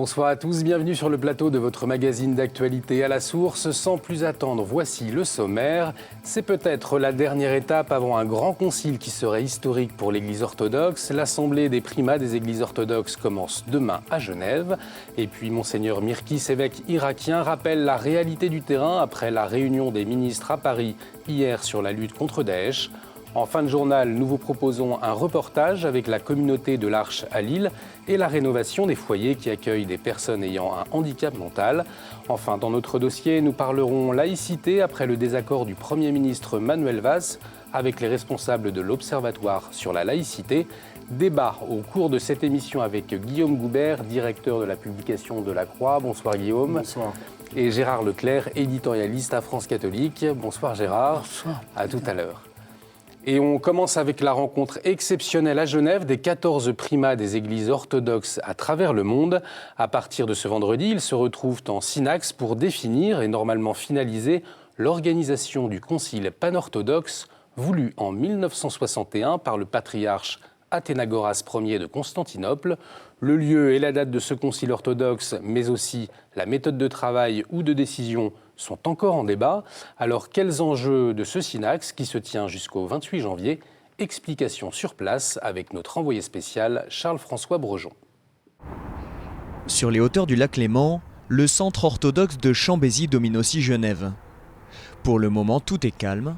Bonsoir à tous, bienvenue sur le plateau de votre magazine d'actualité à la source. Sans plus attendre, voici le sommaire. C'est peut-être la dernière étape avant un grand concile qui serait historique pour l'Église orthodoxe. L'Assemblée des primats des Églises orthodoxes commence demain à Genève. Et puis Monseigneur Mirkis, évêque irakien, rappelle la réalité du terrain après la réunion des ministres à Paris hier sur la lutte contre Daesh. En fin de journal, nous vous proposons un reportage avec la communauté de l'Arche à Lille et la rénovation des foyers qui accueillent des personnes ayant un handicap mental. Enfin, dans notre dossier, nous parlerons laïcité après le désaccord du Premier ministre Manuel Valls avec les responsables de l'Observatoire sur la laïcité. Débat au cours de cette émission avec Guillaume Goubert, directeur de la publication de La Croix. Bonsoir Guillaume. Bonsoir. Et Gérard Leclerc, éditorialiste à France Catholique. Bonsoir Gérard. Bonsoir. À tout à l'heure. Et on commence avec la rencontre exceptionnelle à Genève des 14 primats des églises orthodoxes à travers le monde. À partir de ce vendredi, ils se retrouvent en synaxe pour définir et normalement finaliser l'organisation du concile panorthodoxe voulu en 1961 par le patriarche Athénagoras Ier de Constantinople. Le lieu et la date de ce concile orthodoxe, mais aussi la méthode de travail ou de décision sont encore en débat. Alors, quels enjeux de ce synaxe qui se tient jusqu'au 28 janvier? Explication sur place avec notre envoyé spécial Charles-François Brejon. Sur les hauteurs du lac Léman, le centre orthodoxe de Chambézy domine aussi Genève. Pour le moment, tout est calme.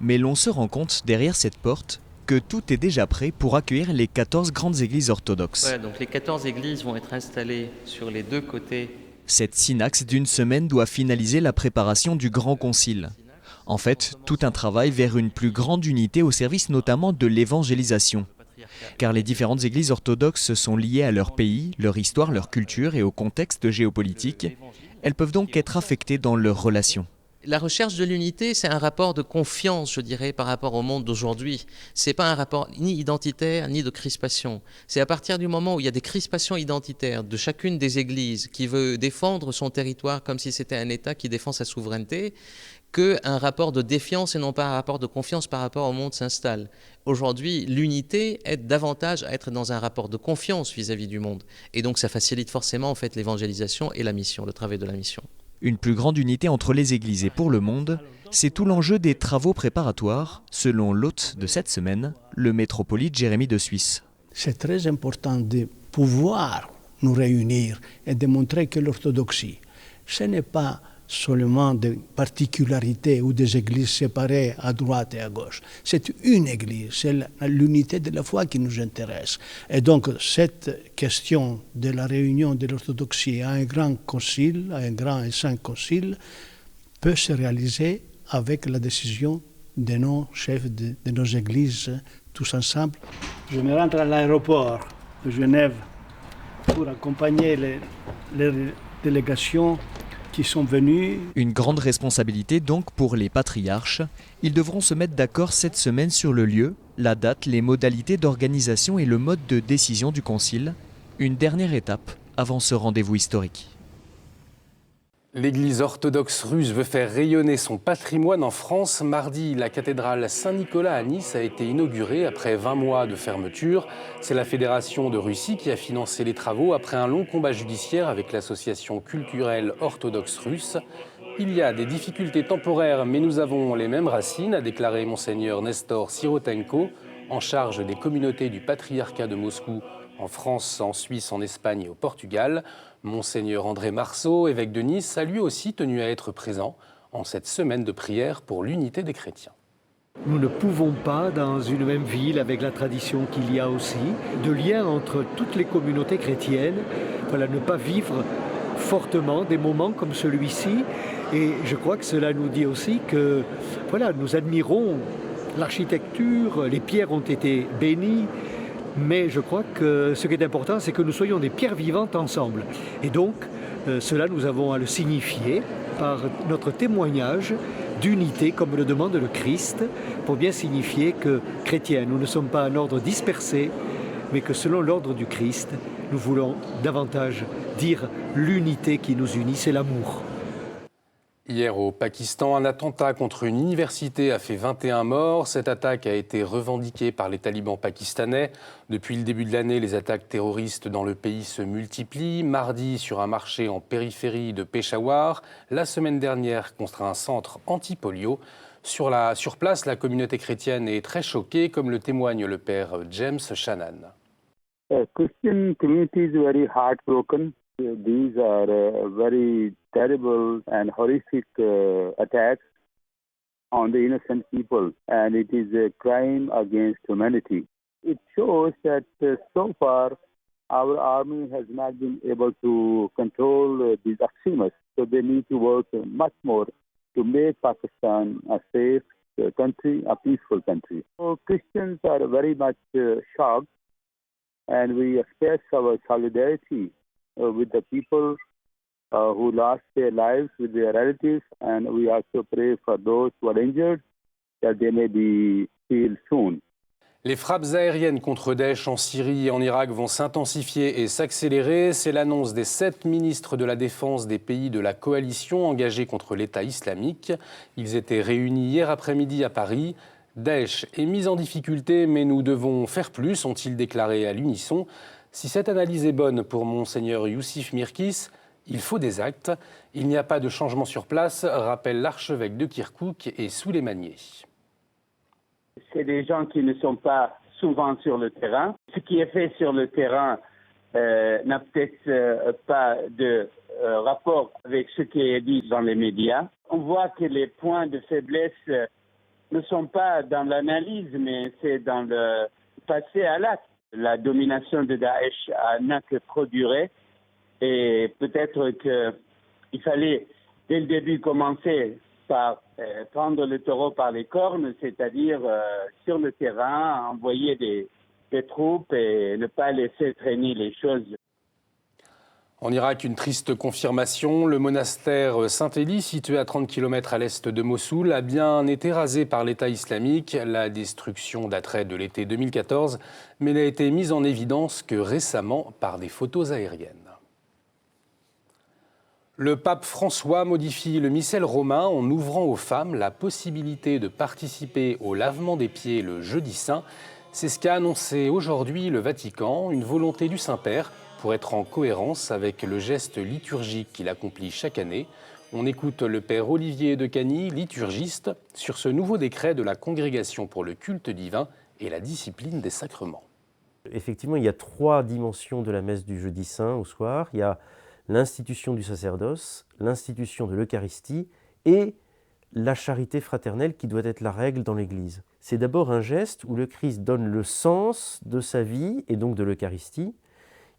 Mais l'on se rend compte, derrière cette porte, que tout est déjà prêt pour accueillir les 14 grandes églises orthodoxes. Voilà, donc les 14 églises vont être installées sur les deux côtés. Cette synaxe d'une semaine doit finaliser la préparation du Grand Concile. En fait, tout un travail vers une plus grande unité au service notamment de l'évangélisation. Car les différentes églises orthodoxes sont liées à leur pays, leur histoire, leur culture et au contexte géopolitique. Elles peuvent donc être affectées dans leurs relations. La recherche de l'unité, c'est un rapport de confiance, je dirais, par rapport au monde d'aujourd'hui. Ce n'est pas un rapport ni identitaire, ni de crispation. C'est à partir du moment où il y a des crispations identitaires de chacune des églises qui veut défendre son territoire comme si c'était un État qui défend sa souveraineté, qu'un rapport de défiance et non pas un rapport de confiance par rapport au monde s'installe. Aujourd'hui, l'unité aide davantage à être dans un rapport de confiance vis-à-vis du monde. Et donc ça facilite forcément en fait, l'évangélisation et la mission, le travail de la mission. Une plus grande unité entre les églises et pour le monde, c'est tout l'enjeu des travaux préparatoires, selon l'hôte de cette semaine, le métropolite Jérémie de Suisse. C'est très important de pouvoir nous réunir et de montrer que l'orthodoxie, ce n'est pas seulement des particularités ou des églises séparées à droite et à gauche. C'est une église, c'est l'unité de la foi qui nous intéresse. Et donc cette question de la réunion de l'orthodoxie à un grand concile, à un grand et saint concile, peut se réaliser avec la décision de nos chefs de nos églises tous ensemble. Je me rends à l'aéroport de Genève pour accompagner les délégations qui sont venus. Une grande responsabilité donc pour les patriarches. Ils devront se mettre d'accord cette semaine sur le lieu, la date, les modalités d'organisation et le mode de décision du concile. Une dernière étape avant ce rendez-vous historique. L'Église orthodoxe russe veut faire rayonner son patrimoine en France. Mardi, la cathédrale Saint-Nicolas à Nice a été inaugurée après 20 mois de fermeture. C'est la Fédération de Russie qui a financé les travaux après un long combat judiciaire avec l'association culturelle orthodoxe russe. Il y a des difficultés temporaires, mais nous avons les mêmes racines, a déclaré Monseigneur Nestor Sirotenko, en charge des communautés du patriarcat de Moscou en France, en Suisse, en Espagne et au Portugal. Monseigneur André Marceau, évêque de Nice, a lui aussi tenu à être présent en cette semaine de prière pour l'unité des chrétiens. Nous ne pouvons pas, dans une même ville, avec la tradition qu'il y a aussi, de lien entre toutes les communautés chrétiennes, ne pas vivre fortement des moments comme celui-ci. Et je crois que cela nous dit aussi que nous admirons l'architecture, les pierres ont été bénies, mais je crois que ce qui est important, c'est que nous soyons des pierres vivantes ensemble. Et donc, cela, nous avons à le signifier par notre témoignage d'unité, comme le demande le Christ, pour bien signifier que, chrétiens, nous ne sommes pas un ordre dispersé, mais que selon l'ordre du Christ, nous voulons davantage dire l'unité qui nous unit, c'est l'amour. Hier au Pakistan, un attentat contre une université a fait 21 morts. Cette attaque a été revendiquée par les talibans pakistanais. Depuis le début de l'année, les attaques terroristes dans le pays se multiplient. Mardi, sur un marché en périphérie de Peshawar. La semaine dernière, contre un centre anti-polio. Sur place, la communauté chrétienne est très choquée, comme le témoigne le père James Shannon. Christian community is very heartbroken. These are very terrible and horrific attacks on the innocent people, and it is a crime against humanity. It shows that so far our army has not been able to control these extremists, so they need to work much more to make Pakistan a safe country, a peaceful country. So Christians are very much shocked, and we express our solidarity with the people who lost their lives, with their relatives, and we also pray for those who are injured that they may be healed soon. Les frappes aériennes contre Daesh en Syrie et en Irak vont s'intensifier et s'accélérer. C'est l'annonce des 7 ministres de la Défense des pays de la coalition engagés contre l'État islamique. Ils étaient réunis hier après-midi à Paris. Daesh est mis en difficulté, mais nous devons faire plus, ont-ils déclaré à l'unisson. Si cette analyse est bonne pour Monseigneur Youssif Mirkis, il faut des actes. Il n'y a pas de changement sur place, rappelle l'archevêque de Kirkouk et Souleymanié. C'est des gens qui ne sont pas souvent sur le terrain. Ce qui est fait sur le terrain n'a peut-être pas de rapport avec ce qui est dit dans les médias. On voit que les points de faiblesse ne sont pas dans l'analyse, mais c'est dans le passer à l'acte. La domination de Daesh n'a que trop duré et peut-être qu'il fallait dès le début commencer par prendre le taureau par les cornes, c'est-à-dire sur le terrain, envoyer des troupes et ne pas laisser traîner les choses. En Irak, une triste confirmation. Le monastère Saint-Élie, situé à 30 km à l'est de Mossoul, a bien été rasé par l'État islamique. La destruction daterait de l'été 2014, mais n'a été mise en évidence que récemment par des photos aériennes. Le pape François modifie le missel romain en ouvrant aux femmes la possibilité de participer au lavement des pieds le jeudi saint. C'est ce qu'a annoncé aujourd'hui le Vatican, une volonté du Saint-Père pour être en cohérence avec le geste liturgique qu'il accomplit chaque année. On écoute le père Olivier de Cagny, liturgiste, sur ce nouveau décret de la Congrégation pour le culte divin et la discipline des sacrements. Effectivement, il y a 3 dimensions de la messe du jeudi saint au soir. Il y a l'institution du sacerdoce, l'institution de l'Eucharistie et la charité fraternelle qui doit être la règle dans l'Église. C'est d'abord un geste où le Christ donne le sens de sa vie et donc de l'Eucharistie,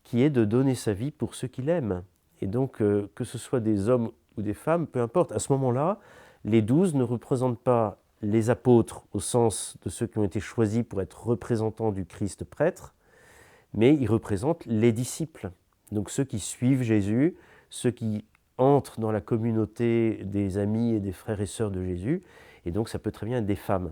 qui est de donner sa vie pour ceux qu'il aime. Et donc, que ce soit des hommes ou des femmes, peu importe. À ce moment-là, les 12 ne représentent pas les apôtres au sens de ceux qui ont été choisis pour être représentants du Christ prêtre, mais ils représentent les disciples. Donc ceux qui suivent Jésus, ceux qui entrent dans la communauté des amis et des frères et sœurs de Jésus, et donc ça peut très bien être des femmes.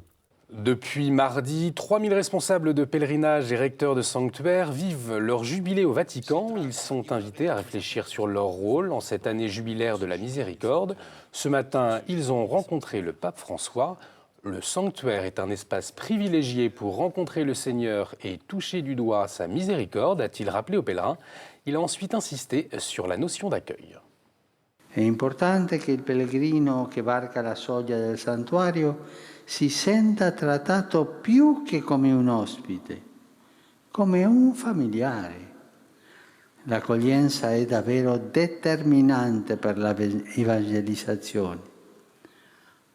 Depuis mardi, 3000 responsables de pèlerinage et recteurs de sanctuaires vivent leur jubilé au Vatican. Ils sont invités à réfléchir sur leur rôle en cette année jubilaire de la miséricorde. Ce matin, ils ont rencontré le pape François. Le sanctuaire est un espace privilégié pour rencontrer le Seigneur et toucher du doigt sa miséricorde, a-t-il rappelé aux pèlerins. Il a ensuite insisté sur la notion d'accueil. È importante che il pellegrino che varca la soglia del santuario si senta trattato più che come un ospite, come un familiare. L'accoglienza è davvero determinante per la evangelizzazione.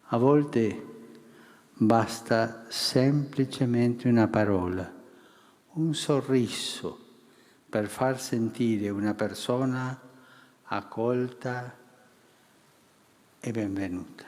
A volte basta semplicemente una parola, un sorriso per far sentire una persona accolta e benvenuta.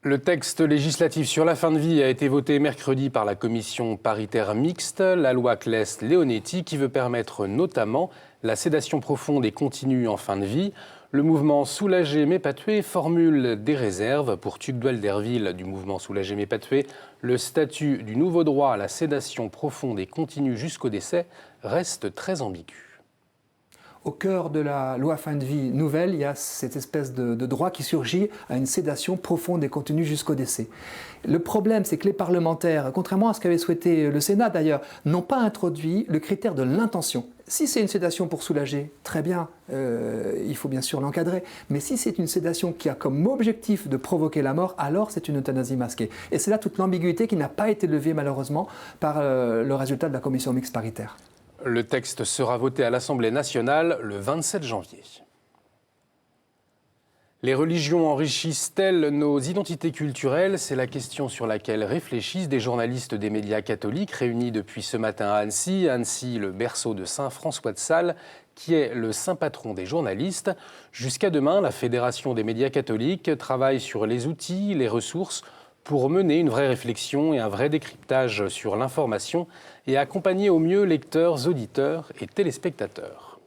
Le texte législatif sur la fin de vie a été voté mercredi par la commission paritaire mixte, la loi Claes-Leonetti, qui veut permettre notamment la sédation profonde et continue en fin de vie. Le mouvement Soulager mais pas tuer formule des réserves. Pour Tugdual Derville du mouvement Soulager mais pas tuer, le statut du nouveau droit à la sédation profonde et continue jusqu'au décès reste très ambigu. Au cœur de la loi fin de vie nouvelle, il y a cette espèce de droit qui surgit à une sédation profonde et continue jusqu'au décès. Le problème, c'est que les parlementaires, contrairement à ce qu'avait souhaité le Sénat d'ailleurs, n'ont pas introduit le critère de l'intention. Si c'est une sédation pour soulager, très bien, il faut bien sûr l'encadrer. Mais si c'est une sédation qui a comme objectif de provoquer la mort, alors c'est une euthanasie masquée. Et c'est là toute l'ambiguïté qui n'a pas été levée malheureusement par le résultat de la commission mixte paritaire. Le texte sera voté à l'Assemblée nationale le 27 janvier. Les religions enrichissent-elles nos identités culturelles? C'est la question sur laquelle réfléchissent des journalistes des médias catholiques réunis depuis ce matin à Annecy. Annecy, le berceau de Saint François de Sales, qui est le saint patron des journalistes. Jusqu'à demain, la Fédération des médias catholiques travaille sur les outils, les ressources pour mener une vraie réflexion et un vrai décryptage sur l'information et accompagner au mieux lecteurs, auditeurs et téléspectateurs.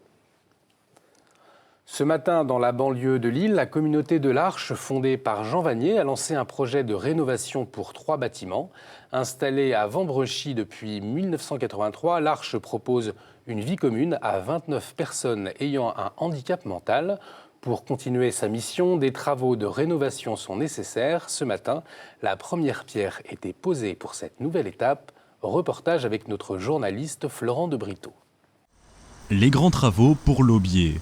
Ce matin, dans la banlieue de Lille, la communauté de l'Arche, fondée par Jean Vanier, a lancé un projet de rénovation pour 3 bâtiments. Installée à Vambrechy depuis 1983, l'Arche propose une vie commune à 29 personnes ayant un handicap mental. Pour continuer sa mission, des travaux de rénovation sont nécessaires. Ce matin, la première pierre était posée pour cette nouvelle étape. Reportage avec notre journaliste Florent de Brito. Les grands travaux pour l'Aubier.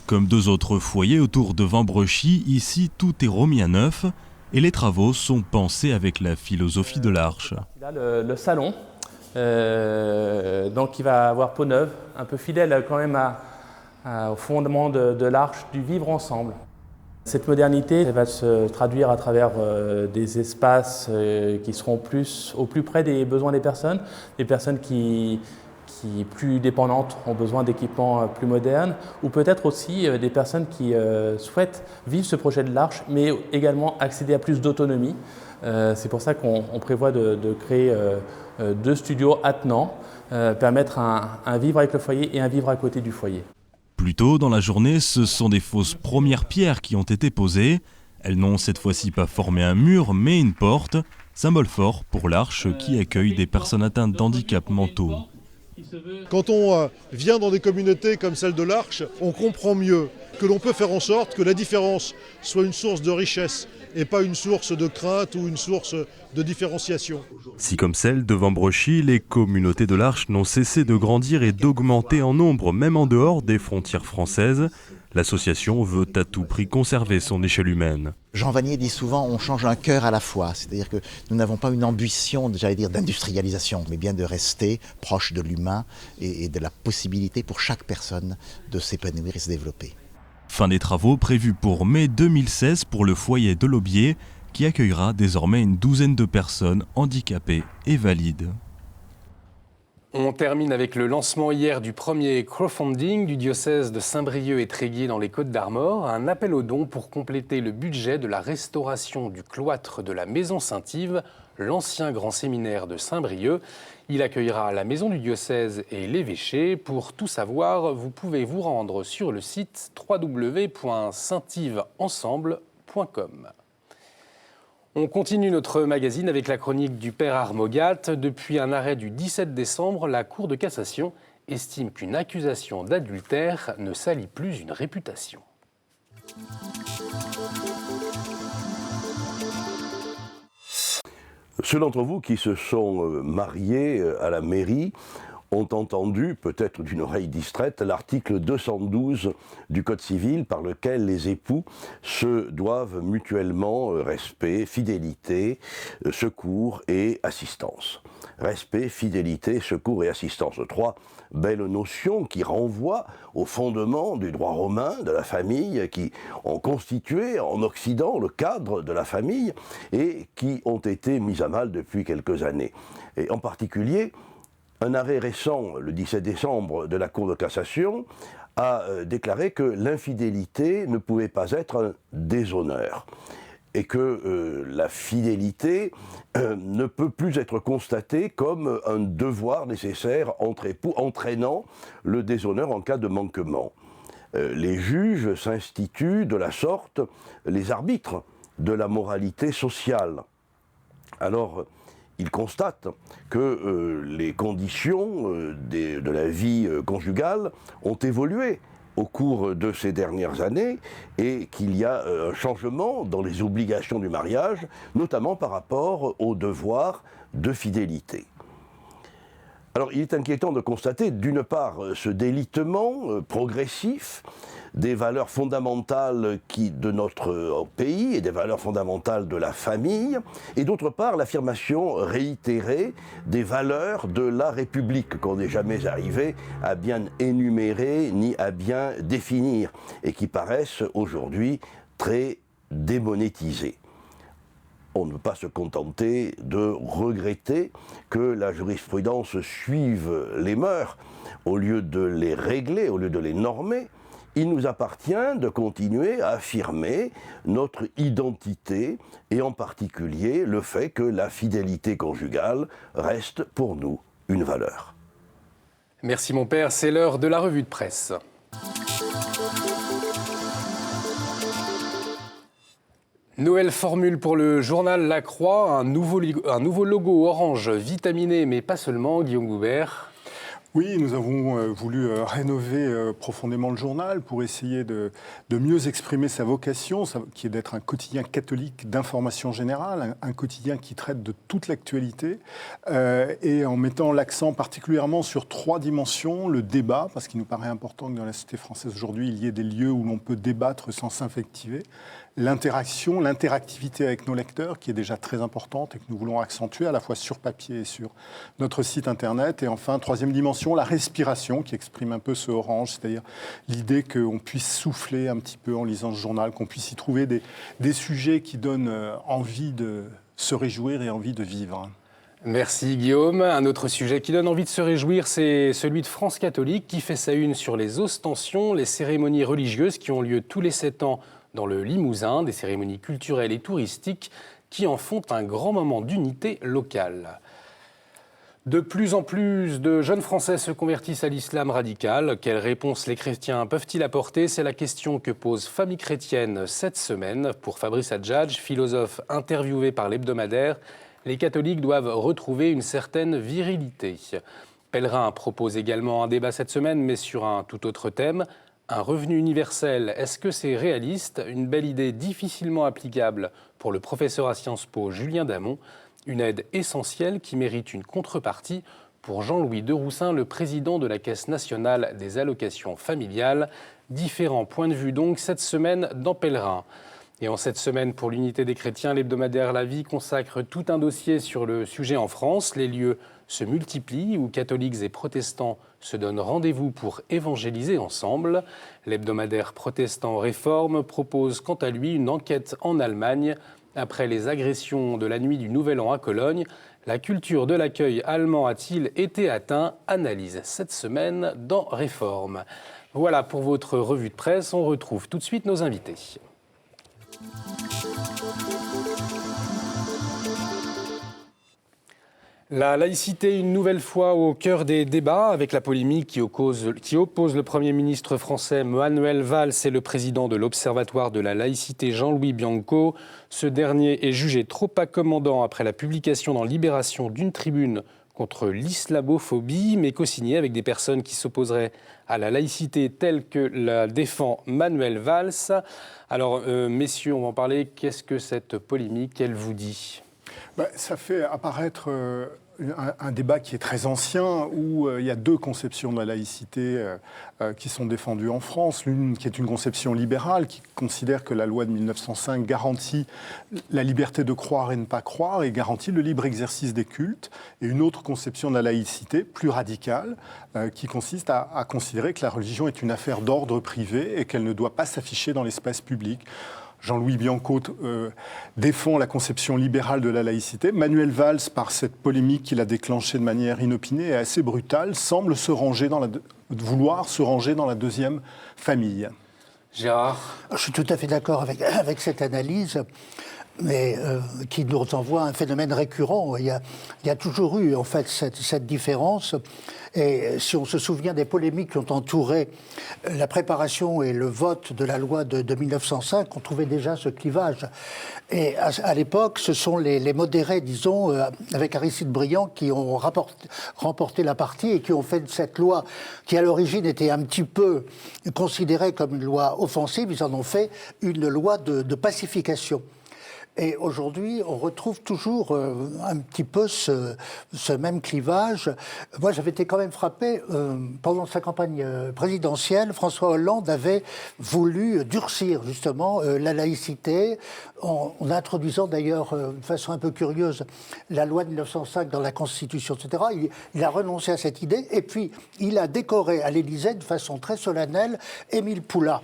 Comme 2 autres foyers autour de Vambrechy, ici tout est remis à neuf et les travaux sont pensés avec la philosophie de l'Arche. Là, le salon, donc il va avoir peau neuve, un peu fidèle quand même au fondement de l'Arche du vivre ensemble. Cette modernité elle va se traduire à travers des espaces qui seront au plus près des besoins des personnes qui plus dépendantes ont besoin d'équipements plus modernes, ou peut-être aussi des personnes qui souhaitent vivre ce projet de l'Arche, mais également accéder à plus d'autonomie. C'est pour ça qu'on prévoit de créer 2 studios attenants, permettre un vivre avec le foyer et un vivre à côté du foyer. Plus tôt dans la journée, ce sont des fausses premières pierres qui ont été posées. Elles n'ont cette fois-ci pas formé un mur, mais une porte, symbole fort pour l'Arche qui accueille des personnes atteintes d'handicaps mentaux. Quand on vient dans des communautés comme celle de l'Arche, on comprend mieux que l'on peut faire en sorte que la différence soit une source de richesse et pas une source de crainte ou une source de différenciation. Si comme celle de Vambrechy, les communautés de l'Arche n'ont cessé de grandir et d'augmenter en nombre, même en dehors des frontières françaises, l'association veut à tout prix conserver son échelle humaine. Jean Vanier dit souvent on change un cœur à la fois, c'est-à-dire que nous n'avons pas une ambition, d'industrialisation, mais bien de rester proche de l'humain et de la possibilité pour chaque personne de s'épanouir et se développer. Fin des travaux prévus pour mai 2016 pour le foyer de l'Aubier, qui accueillera désormais une 12aine de personnes handicapées et valides. On termine avec le lancement hier du premier crowdfunding du diocèse de Saint-Brieuc et Tréguier dans les Côtes-d'Armor, un appel aux dons pour compléter le budget de la restauration du cloître de la Maison Saint-Yves, l'ancien grand séminaire de Saint-Brieuc. Il accueillera la maison du diocèse et l'évêché. Pour tout savoir, vous pouvez vous rendre sur le site www.saintivesensemble.com. On continue notre magazine avec la chronique du père Armogat. Depuis un arrêt du 17 décembre, la Cour de cassation estime qu'une accusation d'adultère ne salit plus une réputation. Ceux d'entre vous qui se sont mariés à la mairie ont entendu, peut-être d'une oreille distraite, l'article 212 du Code civil par lequel les époux se doivent mutuellement respect, fidélité, secours et assistance. Respect, fidélité, secours et assistance. 3 belles notions qui renvoient au fondement du droit romain, de la famille, qui ont constitué en Occident le cadre de la famille et qui ont été mises à mal depuis quelques années. Et en particulier, un arrêt récent, le 17 décembre, de la Cour de cassation a déclaré que l'infidélité ne pouvait pas être un déshonneur et que la fidélité ne peut plus être constatée comme un devoir nécessaire entre époux, entraînant le déshonneur en cas de manquement. Les juges s'instituent de la sorte les arbitres de la moralité sociale. Alors, il constate que les conditions de la vie conjugale ont évolué au cours de ces dernières années et qu'il y a un changement dans les obligations du mariage, notamment par rapport au devoir de fidélité. Alors il est inquiétant de constater d'une part ce délitement progressif des valeurs fondamentales de notre pays et des valeurs fondamentales de la famille, et d'autre part l'affirmation réitérée des valeurs de la République qu'on n'est jamais arrivé à bien énumérer ni à bien définir et qui paraissent aujourd'hui très démonétisées. On ne peut pas se contenter de regretter que la jurisprudence suive les mœurs au lieu de les régler, au lieu de les normer. Il nous appartient de continuer à affirmer notre identité et en particulier le fait que la fidélité conjugale reste pour nous une valeur. Merci mon père, c'est l'heure de la revue de presse. Noël formule pour le journal La Croix, un nouveau logo orange vitaminé, mais pas seulement, Guillaume Goubert. Oui, nous avons voulu rénover profondément le journal pour essayer de mieux exprimer sa vocation, qui est d'être un quotidien catholique d'information générale, un quotidien qui traite de toute l'actualité, et en mettant l'accent particulièrement sur 3 dimensions, le débat, parce qu'il nous paraît important que dans la société française aujourd'hui, il y ait des lieux où l'on peut débattre sans s'invectiver, l'interaction, l'interactivité avec nos lecteurs, qui est déjà très importante et que nous voulons accentuer à la fois sur papier et sur notre site internet. Et enfin, 3e dimension, la respiration, qui exprime un peu ce orange, c'est-à-dire l'idée qu'on puisse souffler un petit peu en lisant ce journal, qu'on puisse y trouver des sujets qui donnent envie de se réjouir et envie de vivre. Merci Guillaume. Un autre sujet qui donne envie de se réjouir, c'est celui de France catholique, qui fait sa une sur les ostensions, les cérémonies religieuses qui ont lieu tous les 7 ans dans le Limousin, des cérémonies culturelles et touristiques qui en font un grand moment d'unité locale. De plus en plus de jeunes Français se convertissent à l'islam radical. Quelles réponses les chrétiens peuvent-ils apporter? C'est la question que pose Famille chrétienne cette semaine. Pour Fabrice Adjadj, philosophe interviewé par l'hebdomadaire, les catholiques doivent retrouver une certaine virilité. Pèlerin propose également un débat cette semaine, mais sur un tout autre thème. Un revenu universel, est-ce que c'est réaliste? Une belle idée difficilement applicable pour le professeur à Sciences Po Julien Damon. Une aide essentielle qui mérite une contrepartie pour Jean-Louis Deroussin, le président de la Caisse nationale des allocations familiales. Différents points de vue donc cette semaine dans Pèlerin. Et en cette semaine pour l'unité des chrétiens, l'hebdomadaire La Vie consacre tout un dossier sur le sujet en France. Les lieux se multiplient où catholiques et protestants se donnent rendez-vous pour évangéliser ensemble. L'hebdomadaire protestant Réforme propose quant à lui une enquête en Allemagne. Après les agressions de la nuit du Nouvel An à Cologne, la culture de l'accueil allemand a-t-il été atteint? Analyse cette semaine dans Réforme. Voilà pour votre revue de presse. On retrouve tout de suite nos invités. La laïcité, une nouvelle fois au cœur des débats, avec la polémique qui oppose le Premier ministre français Manuel Valls et le président de l'Observatoire de la laïcité Jean-Louis Bianco. Ce dernier est jugé trop accommodant après la publication dans Libération d'une tribune contre l'islamophobie, mais co-signée avec des personnes qui s'opposeraient à la laïcité telle que la défend Manuel Valls. Alors, messieurs, on va en parler. Qu'est-ce que cette polémique, elle vous dit ? Ça fait apparaître un débat qui est très ancien, où il y a 2 conceptions de la laïcité qui sont défendues en France. L'une qui est une conception libérale, qui considère que la loi de 1905 garantit la liberté de croire et ne pas croire, et garantit le libre exercice des cultes. Et une autre conception de la laïcité, plus radicale, qui consiste à considérer que la religion est une affaire d'ordre privé et qu'elle ne doit pas s'afficher dans l'espace public. Jean-Louis Bianco défend la conception libérale de la laïcité. Manuel Valls, par cette polémique qu'il a déclenchée de manière inopinée et assez brutale, semble vouloir se ranger dans la deuxième famille. Gérard ? Je suis tout à fait d'accord avec cette analyse. mais qui nous renvoie à un phénomène récurrent. Il y a toujours eu en fait cette différence. Et si on se souvient des polémiques qui ont entouré la préparation et le vote de la loi de 1905, on trouvait déjà ce clivage. Et à l'époque, ce sont les modérés, disons, avec Aristide Briand, qui ont remporté la partie et qui ont fait de cette loi, qui à l'origine était un petit peu considérée comme une loi offensive, ils en ont fait une loi de pacification. Et aujourd'hui, on retrouve toujours un petit peu ce même clivage. Moi, j'avais été quand même frappé, pendant sa campagne présidentielle, François Hollande avait voulu durcir justement la laïcité, en introduisant d'ailleurs, de façon un peu curieuse, la loi de 1905 dans la Constitution, etc. Il a renoncé à cette idée, et puis il a décoré à l'Élysée de façon très solennelle Émile Poulain,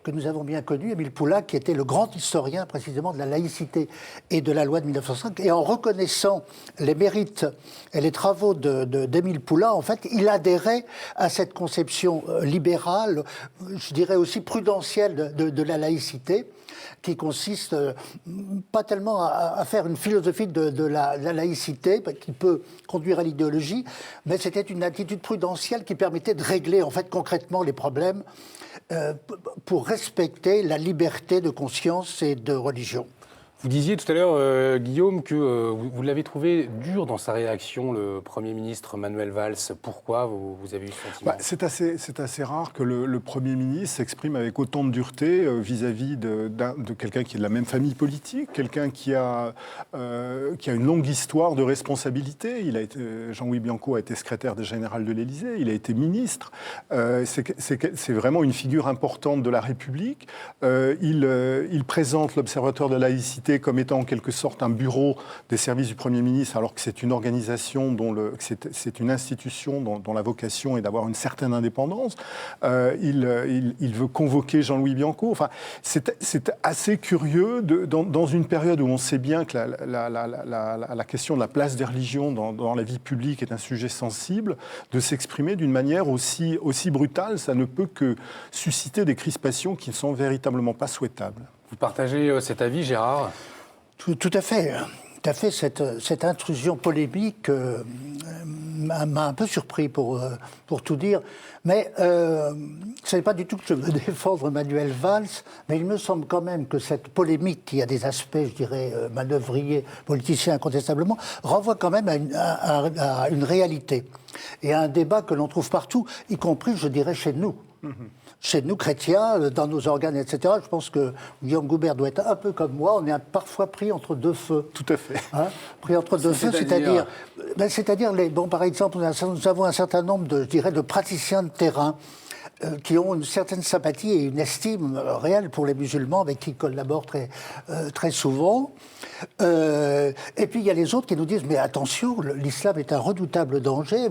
que nous avons bien connu, Émile Poulain, qui était le grand historien précisément de la laïcité et de la loi de 1905. Et en reconnaissant les mérites et les travaux d'Émile Poulain, en fait, il adhérait à cette conception libérale, je dirais aussi prudentielle de la laïcité, qui consiste pas tellement à faire une philosophie de la laïcité qui peut conduire à l'idéologie, mais c'était une attitude prudentielle qui permettait de régler en fait concrètement les problèmes pour respecter la liberté de conscience et de religion. Vous disiez tout à l'heure, Guillaume, que vous l'avez trouvé dur dans sa réaction, le Premier ministre Manuel Valls. Pourquoi vous avez eu ce sentiment ? C'est assez rare que le Premier ministre s'exprime avec autant de dureté vis-à-vis de quelqu'un qui est de la même famille politique, quelqu'un qui a une longue histoire de responsabilité. Jean-Louis Bianco a été secrétaire général de l'Élysée, il a été ministre. C'est vraiment une figure importante de la République. Il présente l'Observatoire de laïcité comme étant en quelque sorte un bureau des services du Premier ministre, alors que c'est une organisation c'est une institution dont la vocation est d'avoir une certaine indépendance. Il veut convoquer Jean-Louis Bianco. Enfin, c'est assez curieux dans une période où on sait bien que la question de la place des religions dans la vie publique est un sujet sensible, de s'exprimer d'une manière aussi brutale. Ça ne peut que susciter des crispations qui ne sont véritablement pas souhaitables. Vous partagez cet avis, Gérard ? Tout à fait. Tout à fait. Cette intrusion polémique m'a un peu surpris, pour tout dire. Mais ce n'est pas du tout que je veux défendre Manuel Valls, mais il me semble quand même que cette polémique, qui a des aspects, je dirais, manœuvriers, politiciens incontestablement, renvoie quand même à une réalité et à un débat que l'on trouve partout, y compris, je dirais, chez nous. Chez nous, chrétiens, dans nos organes, etc. Je pense que Guillaume Goubert doit être un peu comme moi. On est parfois pris entre deux feux. Tout à fait. Pris entre deux feux, c'est-à-dire par exemple, nous avons un certain nombre de praticiens de terrain qui ont une certaine sympathie et une estime réelle pour les musulmans, avec qui ils collaborent très souvent. Et puis il y a les autres qui nous disent « Mais attention, l'islam est un redoutable danger. »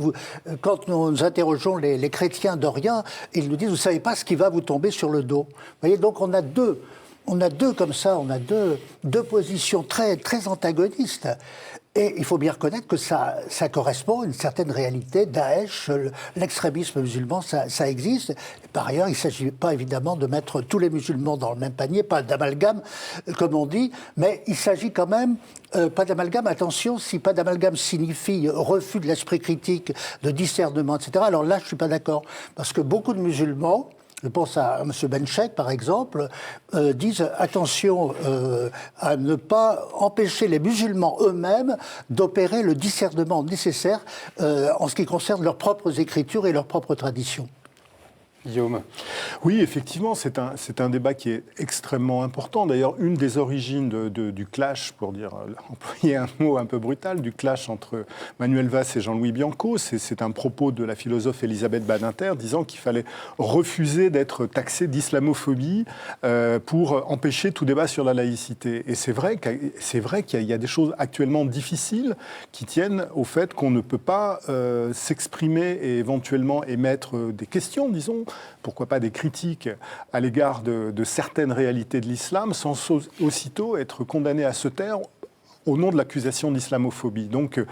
Quand nous interrogeons les chrétiens d'Orient, ils nous disent « Vous ne savez pas ce qui va vous tomber sur le dos. » Vous voyez, donc on a deux comme ça, on a deux positions très, très antagonistes. Et il faut bien reconnaître que ça correspond à une certaine réalité. Daesh, l'extrémisme musulman, ça existe. Et par ailleurs, il ne s'agit pas évidemment de mettre tous les musulmans dans le même panier, pas d'amalgame, comme on dit, mais il s'agit quand même, pas d'amalgame, attention, si pas d'amalgame signifie refus de l'esprit critique, de discernement, etc., alors là, je ne suis pas d'accord. Parce que beaucoup de musulmans, je pense à M. Benchek, par exemple, disent attention à ne pas empêcher les musulmans eux-mêmes d'opérer le discernement nécessaire en ce qui concerne leurs propres écritures et leurs propres traditions. Guillaume. Oui, effectivement, c'est un débat qui est extrêmement important. D'ailleurs, une des origines du clash, pour employer un mot un peu brutal, du clash entre Manuel Valls et Jean-Louis Bianco, c'est un propos de la philosophe Elisabeth Badinter disant qu'il fallait refuser d'être taxé d'islamophobie pour empêcher tout débat sur la laïcité. Et c'est vrai qu'il y a des choses actuellement difficiles qui tiennent au fait qu'on ne peut pas s'exprimer et éventuellement émettre des questions, disons, pourquoi pas des critiques à l'égard de certaines réalités de l'islam, sans aussitôt être condamné à se taire au nom de l'accusation d'islamophobie. Donc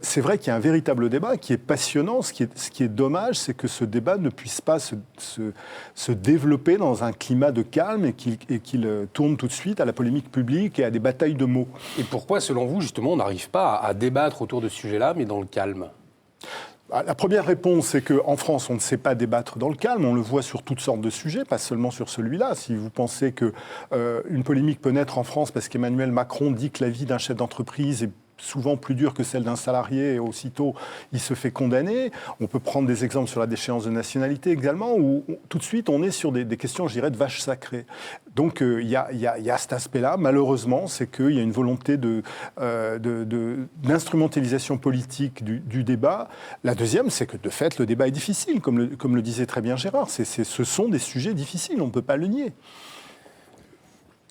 c'est vrai qu'il y a un véritable débat qui est passionnant. Ce qui est dommage, c'est que ce débat ne puisse pas se développer dans un climat de calme et qu'il tourne tout de suite à la polémique publique et à des batailles de mots. Et pourquoi, selon vous, justement, on n'arrive pas à débattre autour de ce sujet-là, mais dans le calme ? La première réponse, c'est qu'en France, on ne sait pas débattre dans le calme. On le voit sur toutes sortes de sujets, pas seulement sur celui-là. Si vous pensez qu'une polémique peut naître en France parce qu'Emmanuel Macron dit que la vie d'un chef d'entreprise est souvent plus dure que celle d'un salarié, et aussitôt il se fait condamner. On peut prendre des exemples sur la déchéance de nationalité également, où tout de suite on est sur des questions, je dirais, de vaches sacrées. Donc il y a cet aspect-là, malheureusement, c'est qu'il y a une volonté d'instrumentalisation politique du débat. La deuxième, c'est que de fait, le débat est difficile, comme le disait très bien Gérard. Ce sont des sujets difficiles, on ne peut pas le nier.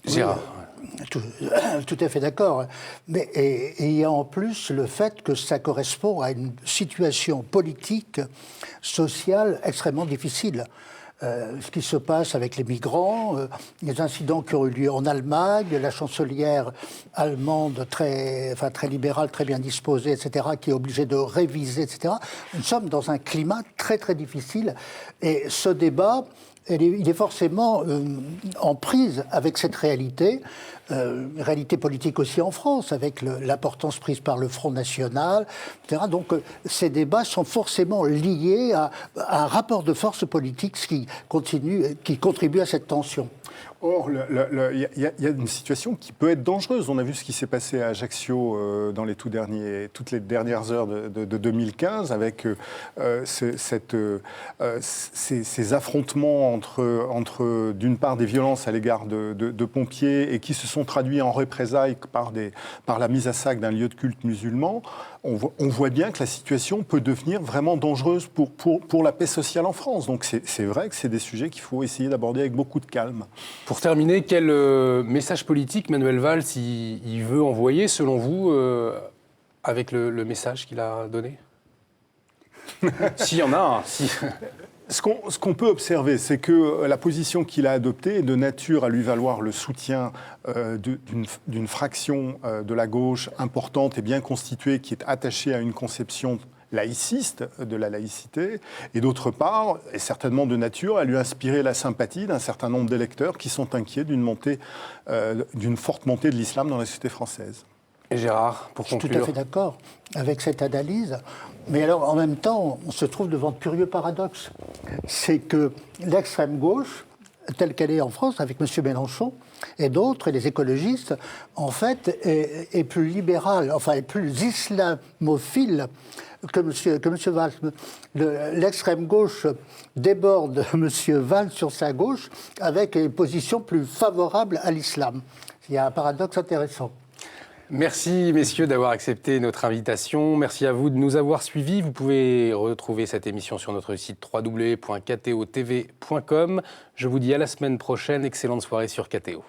Gérard. Tout à fait d'accord. Mais il y a en plus le fait que ça correspond à une situation politique, sociale extrêmement difficile. Ce qui se passe avec les migrants, les incidents qui ont eu lieu en Allemagne, la chancelière allemande très libérale, très bien disposée, etc., qui est obligée de réviser, etc. Nous sommes dans un climat très très difficile. Et ce débat, il est forcément en prise avec cette réalité, réalité politique aussi en France, avec l'importance prise par le Front National, etc. Donc ces débats sont forcément liés à un rapport de force politique qui contribue à cette tension. Or, il y a une situation qui peut être dangereuse. On a vu ce qui s'est passé à Ajaccio dans toutes les dernières heures de 2015, avec ces affrontements entre d'une part, des violences à l'égard de pompiers et qui se sont traduits en représailles par la mise à sac d'un lieu de culte musulman. On voit bien que la situation peut devenir vraiment dangereuse pour la paix sociale en France. Donc c'est vrai que c'est des sujets qu'il faut essayer d'aborder avec beaucoup de calme. Pour terminer, quel message politique Manuel Valls il veut envoyer, selon vous, avec le message qu'il a donné ? S'il y en a un. Ce qu'on peut observer, c'est que la position qu'il a adoptée est de nature à lui valoir le soutien d'une fraction de la gauche importante et bien constituée qui est attachée à une conception laïciste de la laïcité, et d'autre part, est certainement de nature à lui inspirer la sympathie d'un certain nombre d'électeurs qui sont inquiets d'une forte montée de l'islam dans la société française. Et Gérard, pour conclure. Je suis tout à fait d'accord avec cette analyse. Mais alors, en même temps, on se trouve devant de curieux paradoxes. C'est que l'extrême gauche, telle qu'elle est en France, avec M. Mélenchon et d'autres, et les écologistes, en fait, est plus libérale, enfin, est plus islamophile que M. Valls. L'extrême gauche déborde M. Valls sur sa gauche avec une position plus favorable à l'islam. Il y a un paradoxe intéressant. Merci, messieurs, d'avoir accepté notre invitation. Merci à vous de nous avoir suivis. Vous pouvez retrouver cette émission sur notre site www.ktotv.com. Je vous dis à la semaine prochaine. Excellente soirée sur KTO.